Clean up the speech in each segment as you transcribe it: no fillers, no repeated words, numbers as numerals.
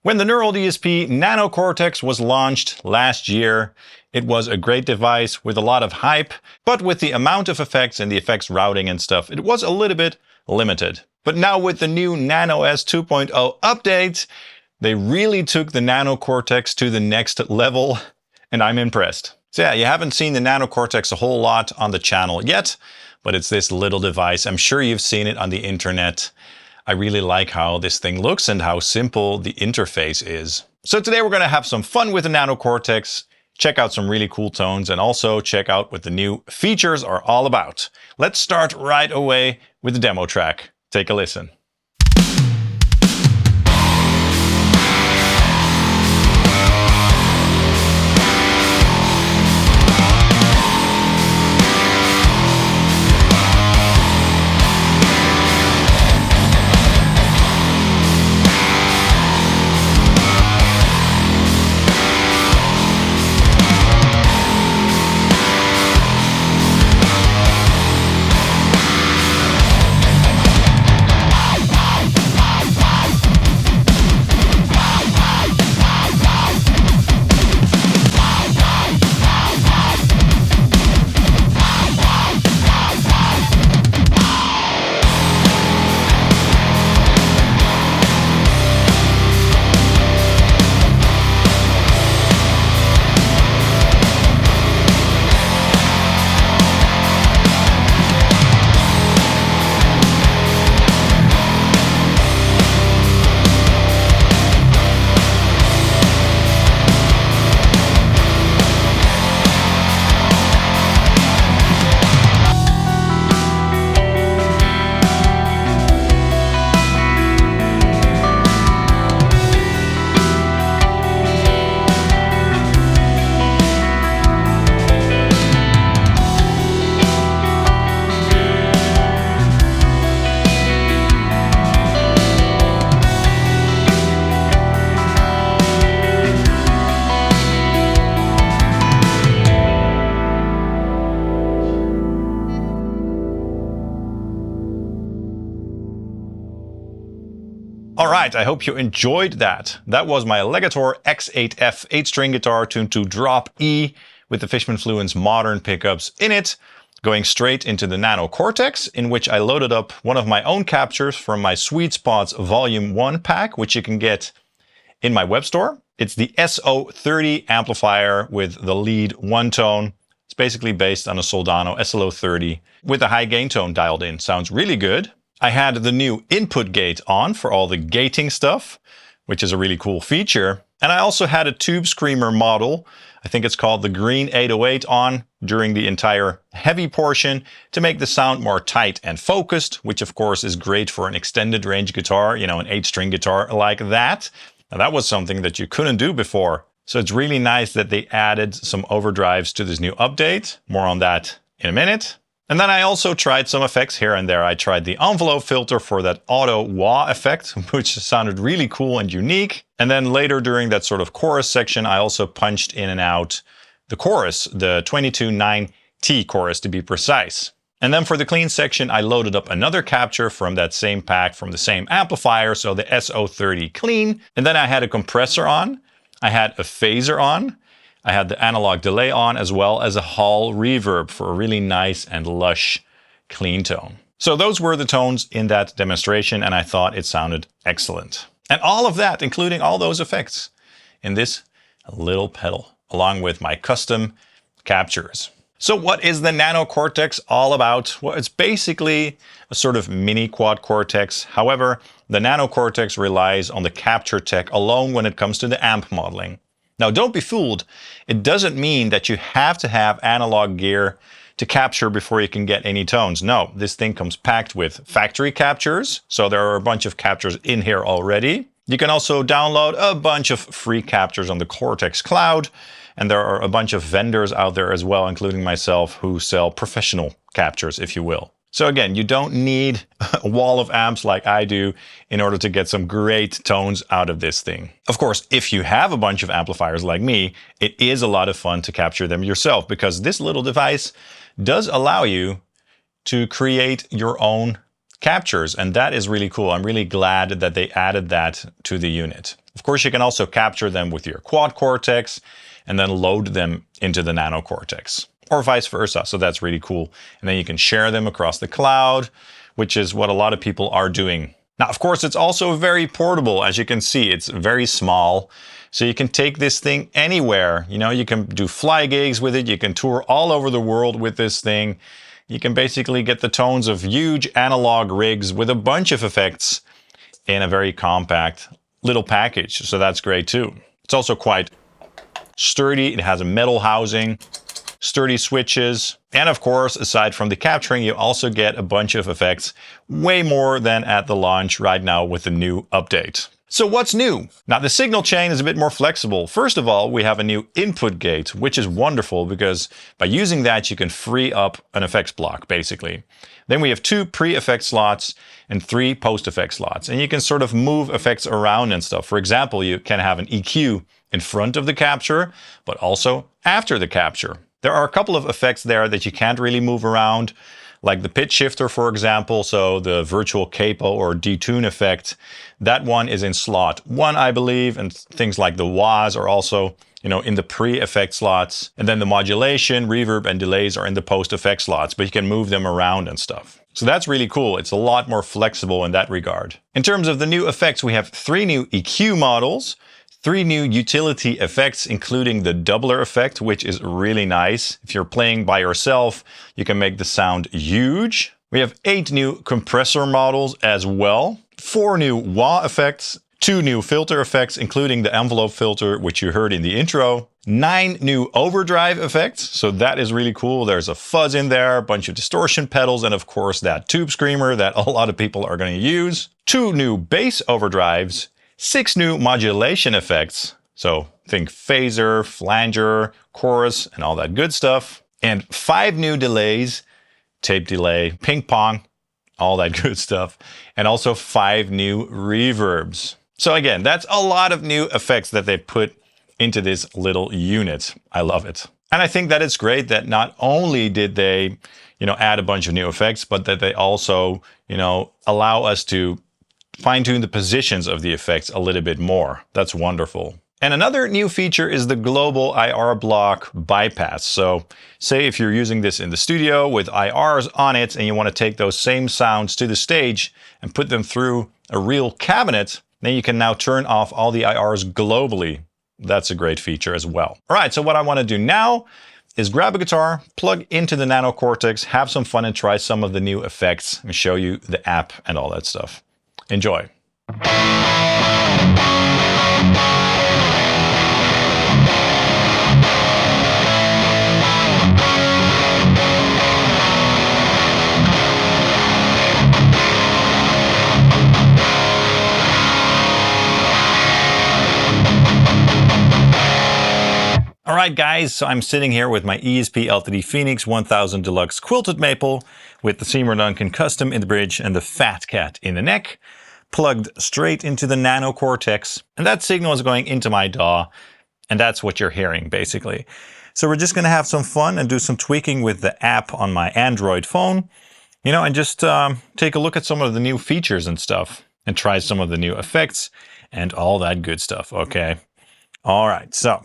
When the Neural DSP Nano Cortex was launched last year, it was a great device with a lot of hype, but with the amount of effects and the effects routing and stuff, it was a little bit limited. But now with the new NanOS 2.0 update, they really took the Nano Cortex to the next level, and I'm impressed. So yeah, you haven't seen the Nano Cortex a whole lot on the channel yet, but it's this little device. I'm sure you've seen it on the internet. I really like how this thing looks and how simple the interface is. So today we're going to have some fun with the Nano Cortex, check out some really cool tones, and also check out what the new features are all about. Let's start right away with the demo track. Take a listen. Alright, I hope you enjoyed that. That was my Legator X8F 8-string guitar tuned to drop E with the Fishman Fluence modern pickups in it, going straight into the Nano Cortex, in which I loaded up one of my own captures from my Sweet Spots Volume 1 pack, which you can get in my web store. It's the SO30 amplifier with the lead one tone. It's basically based on a Soldano SLO30 with a high gain tone dialed in. Sounds really good. I had the new input gate on for all the gating stuff, which is a really cool feature. And I also had a Tube Screamer model, I think it's called the Green 808, on during the entire heavy portion to make the sound more tight and focused, which of course is great for an extended range guitar, you know, an 8-string guitar like that. Now that was something that you couldn't do before. So it's really nice that they added some overdrives to this new update. More on that in a minute. And then I also tried some effects here and there. I tried the envelope filter for that auto wah effect, which sounded really cool and unique. And then later during that sort of chorus section, I also punched in and out the chorus, the 22.9T chorus to be precise. And then for the clean section, I loaded up another capture from that same pack, from the same amplifier, so the SO30 clean. And then I had a compressor on, I had a phaser on, I had the analog delay on, as well as a Hall reverb for a really nice and lush clean tone. So those were the tones in that demonstration, and I thought it sounded excellent. And all of that, including all those effects, in this little pedal, along with my custom captures. So what is the Nano Cortex all about? Well, it's basically a sort of mini quad cortex. However, the Nano Cortex relies on the capture tech alone when it comes to the amp modeling. Now, don't be fooled. It doesn't mean that you have to have analog gear to capture before you can get any tones. No, this thing comes packed with factory captures. So there are a bunch of captures in here already. You can also download a bunch of free captures on the Cortex Cloud. And there are a bunch of vendors out there as well, including myself, who sell professional captures, if you will. So again, you don't need a wall of amps like I do in order to get some great tones out of this thing. Of course, if you have a bunch of amplifiers like me, it is a lot of fun to capture them yourself, because this little device does allow you to create your own captures, and that is really cool. I'm really glad that they added that to the unit. Of course, you can also capture them with your quad cortex and then load them into the Nano Cortex, or vice versa. So that's really cool. And then you can share them across the cloud, which is what a lot of people are doing. Now, of course, it's also very portable. As you can see, it's very small. So you can take this thing anywhere. You know, you can do fly gigs with it. You can tour all over the world with this thing. You can basically get the tones of huge analog rigs with a bunch of effects in a very compact little package. So that's great too. It's also quite sturdy. It has a metal housing, sturdy switches. And of course, aside from the capturing, you also get a bunch of effects, way more than at the launch right now with the new update. So what's new? Now the signal chain is a bit more flexible. First of all, we have a new input gate, which is wonderful because by using that, you can free up an effects block, basically. Then we have 2 pre-effect slots and 3 post-effect slots. And you can sort of move effects around and stuff. For example, you can have an EQ in front of the capture, but also after the capture. There are a couple of effects there that you can't really move around, like the pitch shifter, for example. So the virtual capo or detune effect, that one is in slot 1, I believe. And things like the wahs are also, you know, in the pre-effect slots. And then the modulation, reverb, and delays are in the post-effect slots, but you can move them around and stuff. So that's really cool. It's a lot more flexible in that regard. In terms of the new effects, we have 3 new EQ models, 3 new utility effects, including the doubler effect, which is really nice. If you're playing by yourself, you can make the sound huge. We have 8 new compressor models as well, 4 new wah effects, 2 new filter effects, including the envelope filter, which you heard in the intro, 9 new overdrive effects. So that is really cool. There's a fuzz in there, a bunch of distortion pedals, and of course that tube screamer that a lot of people are going to use. 2 new bass overdrives, 6 new modulation effects. So think phaser, flanger, chorus, and all that good stuff. And 5 new delays, tape delay, ping pong, all that good stuff. And also 5 new reverbs. So again, that's a lot of new effects that they put into this little unit. I love it. And I think that it's great that not only did they, you know, add a bunch of new effects, but that they also, you know, allow us to fine-tune the positions of the effects a little bit more. That's wonderful. And another new feature is the global IR block bypass. So say if you're using this in the studio with IRs on it and you want to take those same sounds to the stage and put them through a real cabinet, then you can now turn off all the IRs globally. That's a great feature as well. All right, so what I want to do now is grab a guitar, plug into the Nano Cortex, have some fun and try some of the new effects and show you the app and all that stuff. Enjoy. All right, guys, so I'm sitting here with my ESP LTD Phoenix 1000 Deluxe Quilted Maple with the Seymour Duncan Custom in the bridge and the Fat Cat in the neck, plugged straight into the Nano Cortex. And that signal is going into my DAW, and that's what you're hearing, basically. So we're just going to have some fun and do some tweaking with the app on my Android phone, you know, and just take a look at some of the new features and stuff, and try some of the new effects and all that good stuff, okay? All right, so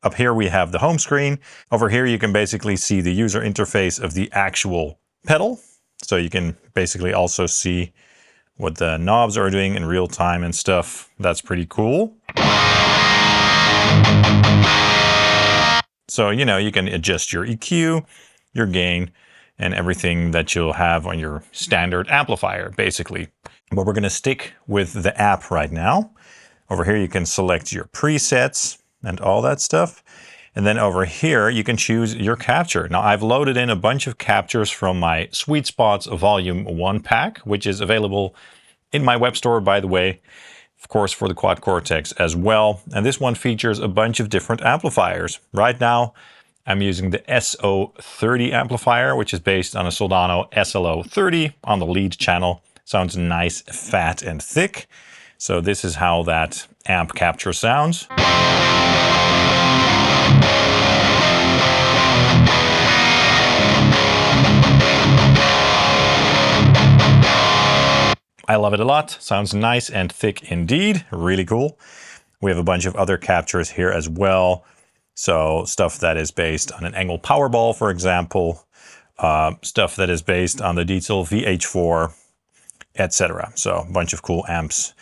up here we have the home screen. Over here you can basically see the user interface of the actual pedal. So you can basically also see what the knobs are doing in real time and stuff. That's pretty cool. So, you know, you can adjust your EQ, your gain, and everything that you'll have on your standard amplifier, basically. But we're going to stick with the app right now. Over here you can select your presets and all that stuff. And then over here, you can choose your capture. Now I've loaded in a bunch of captures from my Sweet Spots Volume 1 pack, which is available in my web store, by the way, of course, for the Quad Cortex as well. And this one features a bunch of different amplifiers. Right now, I'm using the SO30 amplifier, which is based on a Soldano SLO30 on the lead channel. Sounds nice, fat, and thick. So this is how that amp capture sounds. I love it a lot. Sounds nice and thick indeed. Really cool. We have a bunch of other captures here as well. So stuff that is based on an angle Powerball, for example, stuff that is based on the Diesel VH4, etc. So a bunch of cool amps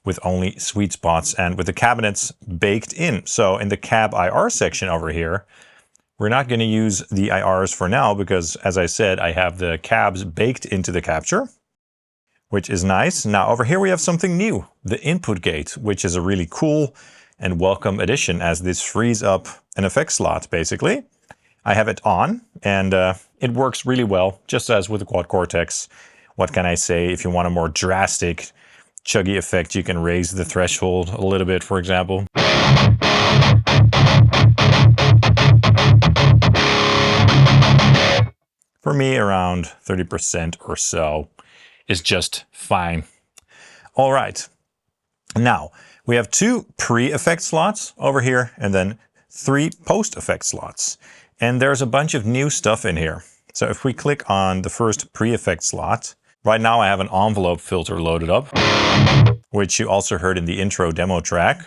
with only sweet spots and with the cabinets baked in. So in the cab IR section over here, we're not going to use the IRs for now because, as I said, I have the cabs baked into the capture, which is nice. Now over here we have something new, the input gate, which is a really cool and welcome addition as this frees up an effect slot, basically. I have it on and it works really well, just as with the Quad Cortex. What can I say? If you want a more drastic, chuggy effect, you can raise the threshold a little bit, for example. For me, around 30% or so is just fine. All right. Now, we have 2 pre-effect slots over here and then 3 post-effect slots. And there's a bunch of new stuff in here. So if we click on the first pre-effect slot, right now I have an envelope filter loaded up, which you also heard in the intro demo track.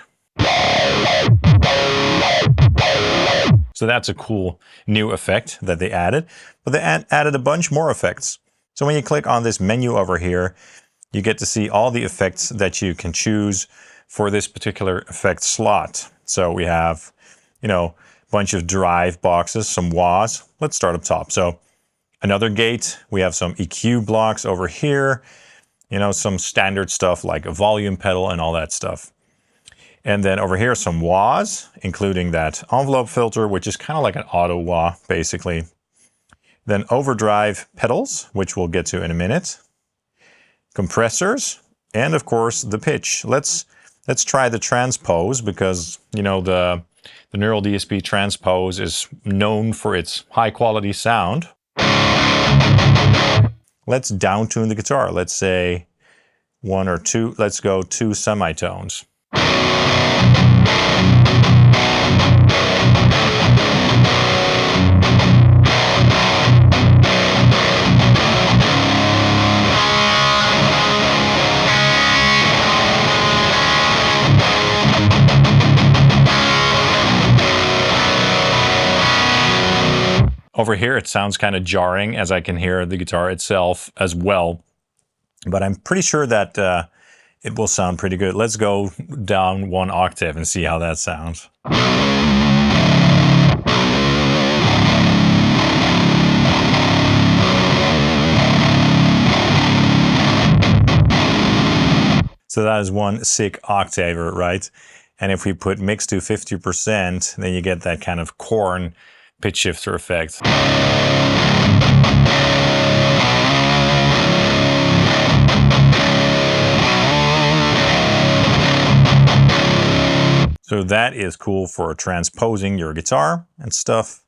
So that's a cool new effect that they added, but they added a bunch more effects. So when you click on this menu over here, you get to see all the effects that you can choose for this particular effect slot. So we have, you know, a bunch of drive boxes, some wahs. Let's start up top. So another gate, we have some EQ blocks over here, you know, some standard stuff like a volume pedal and all that stuff. And then over here, some wahs, including that envelope filter, which is kind of like an auto wah, basically. Then overdrive pedals, which we'll get to in a minute. Compressors, and of course the pitch. Let's try the transpose because, you know, the Neural DSP transpose is known for its high quality sound. Let's downtune the guitar. Let's say 1 or 2, let's go 2 semitones. Over here, it sounds kind of jarring as I can hear the guitar itself as well. But I'm pretty sure that it will sound pretty good. Let's go down 1 octave and see how that sounds. So that is 1 sick octaver, right? And if we put mix to 50%, then you get that kind of corn pitch shifter effect. So that is cool for transposing your guitar and stuff.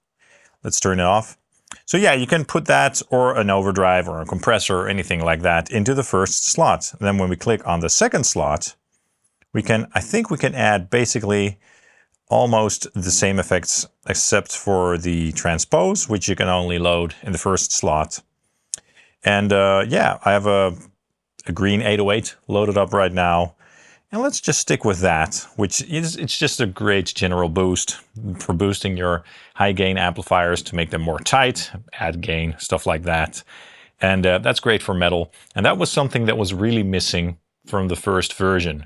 Let's turn it off. So yeah, you can put that or an overdrive or a compressor or anything like that into the first slot. Then when we click on the second slot, I think we can add basically almost the same effects except for the transpose, which you can only load in the first slot. And yeah, I have a green 808 loaded up right now. And let's just stick with that, which is, it's just a great general boost for boosting your high gain amplifiers to make them more tight, add gain, stuff like that. And that's great for metal. And that was something that was really missing from the first version.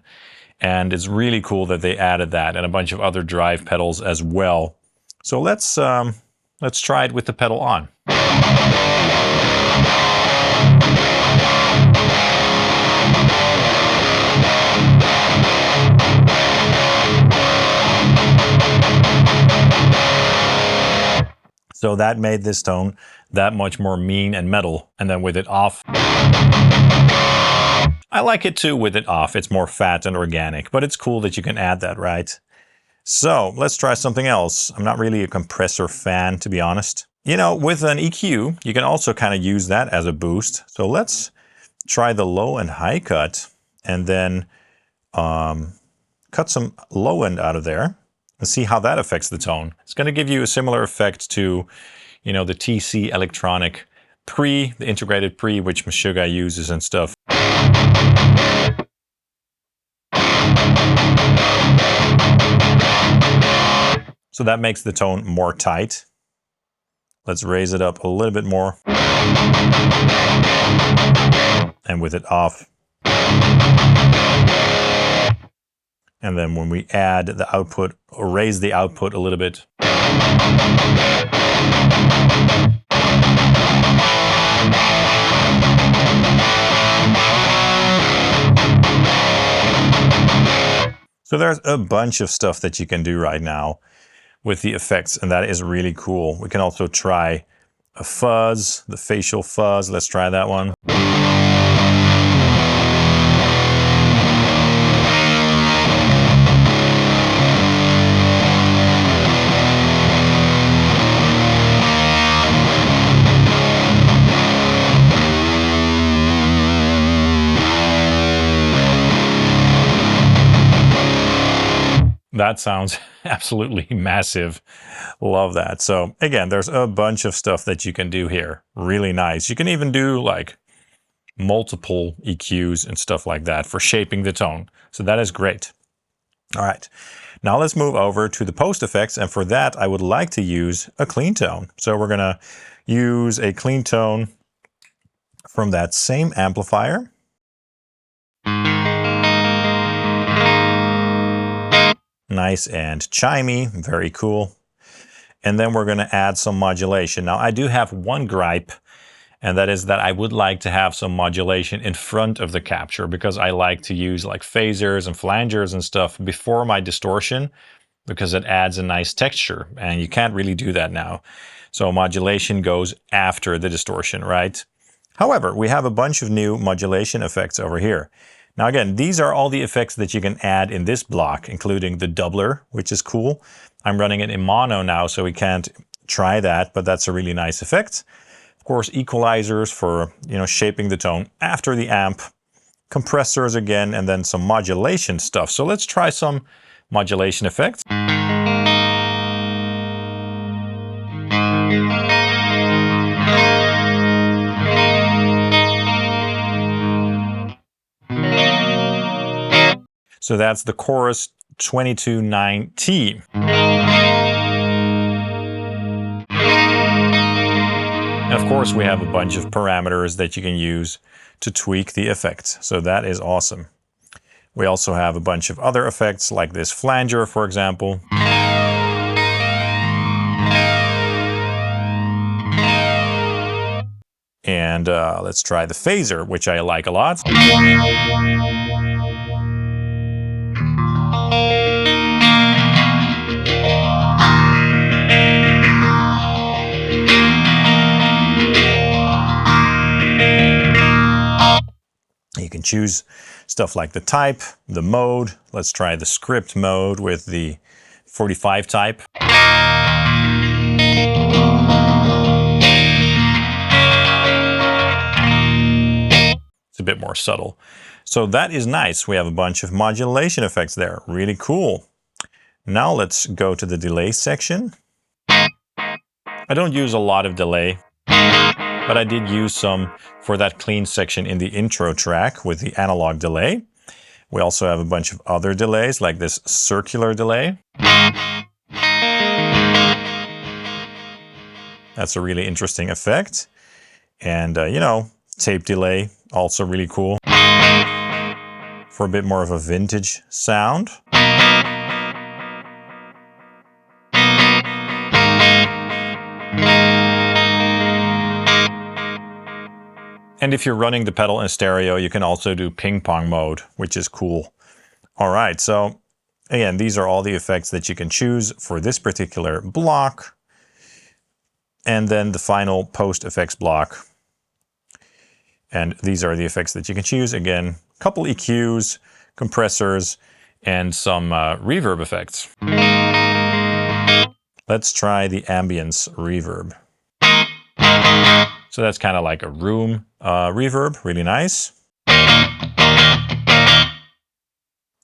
And it's really cool that they added that and a bunch of other drive pedals as well. So let's try it with the pedal on. So that made this tone that much more mean and metal. And then with it off, I like it too with it off. It's more fat and organic, but it's cool that you can add that, right? So let's try something else. I'm not really a compressor fan, to be honest. You know, with an EQ, you can also kind of use that as a boost. So let's try the low and high cut and then cut some low end out of there. And see how that affects the tone. It's going to give you a similar effect to, you know, the TC electronic pre, the integrated pre, which Meshuggah uses and stuff. So that makes the tone more tight. Let's raise it up a little bit more. And with it off. And then when we add the output or raise the output a little bit. So there's a bunch of stuff that you can do right now with the effects, and that is really cool. We can also try a fuzz, the facial fuzz. Let's try that one. That sounds absolutely massive. Love that. So again, there's a bunch of stuff that you can do here. Really nice. You can even do like multiple EQs and stuff like that for shaping the tone. So that is great. All right. Now let's move over to the post effects. And for that, I would like to use a clean tone. So we're going to use a clean tone from that same amplifier. Nice and chimey, very cool. And then we're going to add some modulation. Now I do have one gripe, and that is that I would like to have some modulation in front of the capture, because I like to use like phasers and flangers and stuff before my distortion, because it adds a nice texture, and you can't really do that now. So modulation goes after the distortion, right? However, we have a bunch of new modulation effects over here. Now again, these are all the effects that you can add in this block, including the doubler, which is cool. I'm running it in mono now, so we can't try that, but that's a really nice effect. Of course, equalizers for, shaping the tone after the amp, compressors again, and then some modulation stuff. So let's try some modulation effects. So that's the chorus 22.9T. And of course, we have a bunch of parameters that you can use to tweak the effect. So that is awesome. We also have a bunch of other effects like this flanger, for example. And let's try the phaser, which I like a lot. You can choose stuff like the type, the mode. Let's try the script mode with the 45 type. It's a bit more subtle. So that is nice. We have a bunch of modulation effects there. Really cool. Now let's go to the delay section. I don't use a lot of delay, but I did use some for that clean section in the intro track with the analog delay. We also have a bunch of other delays like this circular delay. That's a really interesting effect. And, tape delay, also really cool. For a bit more of a vintage sound. And if you're running the pedal in stereo, you can also do ping pong mode, which is cool. All right, so again, these are all the effects that you can choose for this particular block. And then the final post effects block. And these are the effects that you can choose. Again, a couple EQs, compressors, and some reverb effects. Let's try the ambience reverb. So that's kind of like a room reverb, really nice.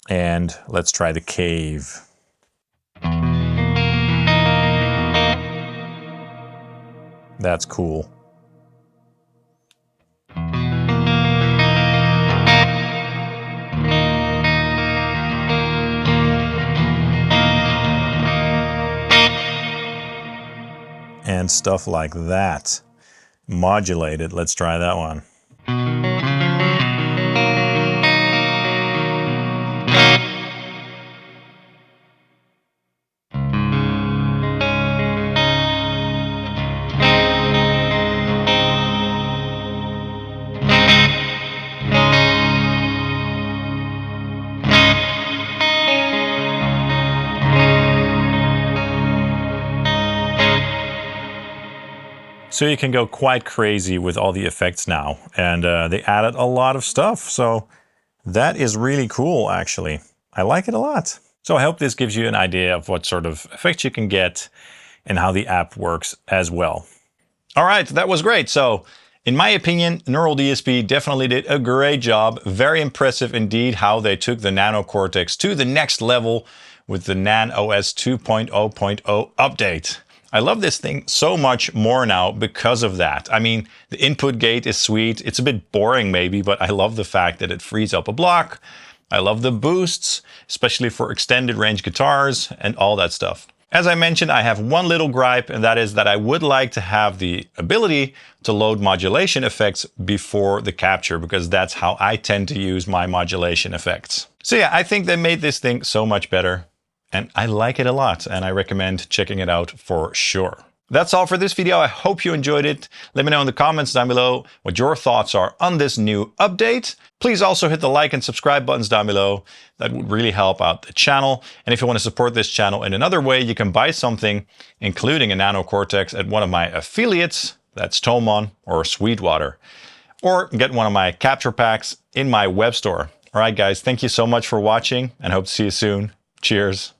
And let's try the cave. That's cool. and stuff like that. Modulated, let's try that one. So you can go quite crazy with all the effects now, and they added a lot of stuff, so that is really cool actually. I like it a lot. So I hope this gives you an idea of what sort of effects you can get and how the app works as well. All right, that was great. So in my opinion, Neural DSP definitely did a great job. Very impressive indeed how they took the Nano Cortex to the next level with the NanOS 2.0.0 update. I love this thing so much more now because of that. I mean, the input gate is sweet. It's a bit boring maybe, but I love the fact that it frees up a block. I love the boosts, especially for extended range guitars and all that stuff. As I mentioned, I have one little gripe, and that is that I would like to have the ability to load modulation effects before the capture, because that's how I tend to use my modulation effects. So yeah, I think they made this thing so much better. And I like it a lot, and I recommend checking it out for sure. That's all for this video. I hope you enjoyed it. Let me know in the comments down below what your thoughts are on this new update. Please also hit the like and subscribe buttons down below. That would really help out the channel. And if you want to support this channel in another way, you can buy something, including a Nano Cortex, at one of my affiliates. That's Tomon or Sweetwater. Or get one of my capture packs in my web store. All right, guys, thank you so much for watching, and hope to see you soon. Cheers.